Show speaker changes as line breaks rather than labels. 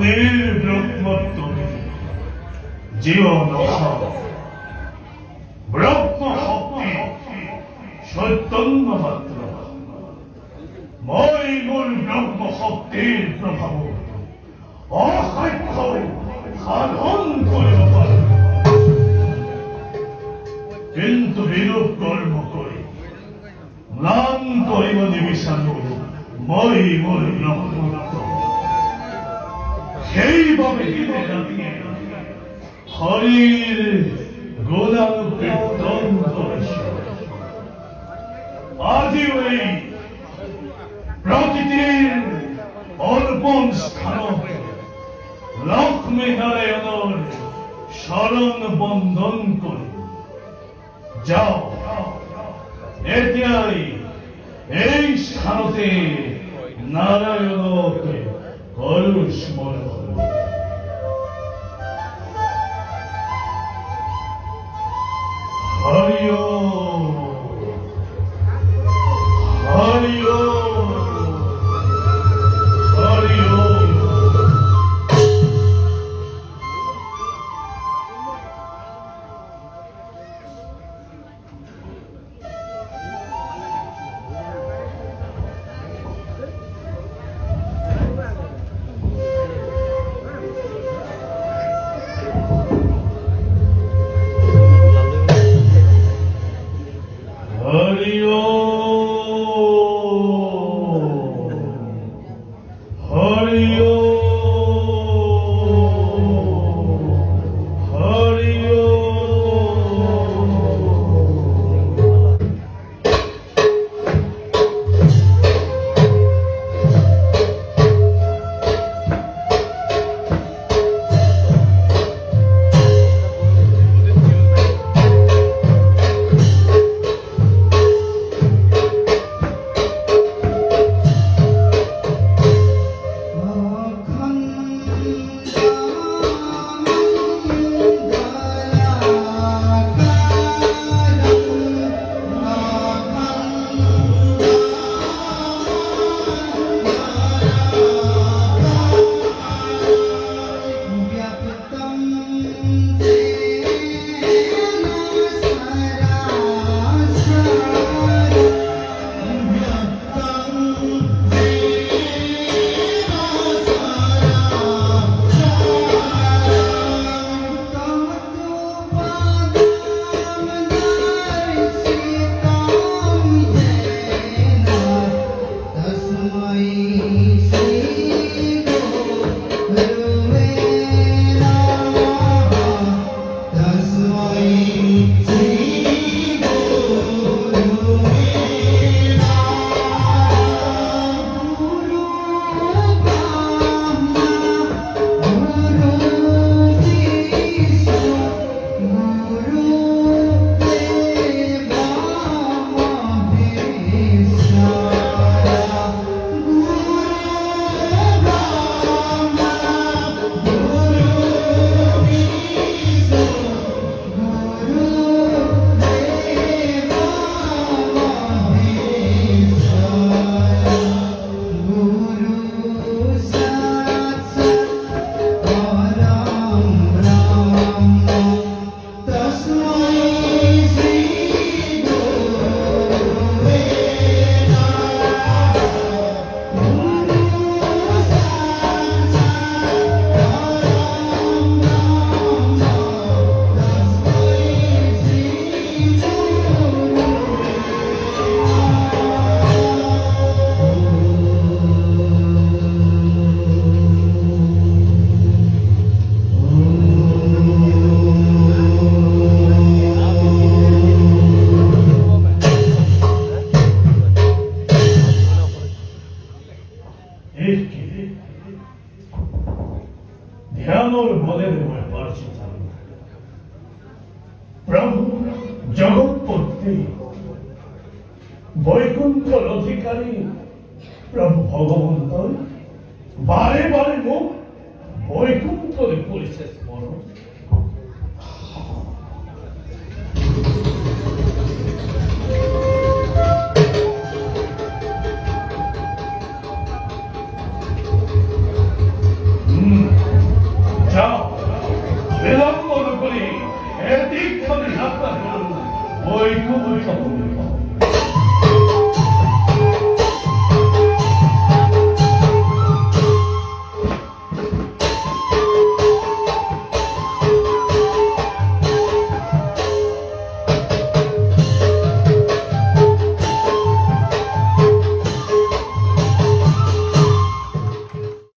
মনের ব্রহ্মত্বরে জীবন ব্রহ্ম শক্তি চৈতন্য মাত্র মই মূল ব্রহ্ম শক্তির প্রভাব অসাধ্য সাধন করিব পারে, কিন্তু বিরূপ কর্ম করে ম্লান করিব নিবিষাণু মই মূল ব্রহ্মত্ব। সেইভাবে দিনে রাতিয়ে হরির গুণানুকীর্তন করেছে। আজি ওই প্রকৃতির অর্পণ স্থান লক্ষ্মী নারায়ণের শরণ বন্ধন করে যাও, এতিয়াই এই স্থানতে নারায়ণকে করু স্মরণ। হরি ওম, হরি ওম, হরি ওম। হরি ওম, হরি ওম, হরি ওম। ধ্যানর বলের পারছি প্রভু জগৎপতি বৈকুণ্ঠর অধিকারী প্রভু ভগবন্ত বারে বারে মুখ বৈকুণ্ঠরে করেছে স্মরণ।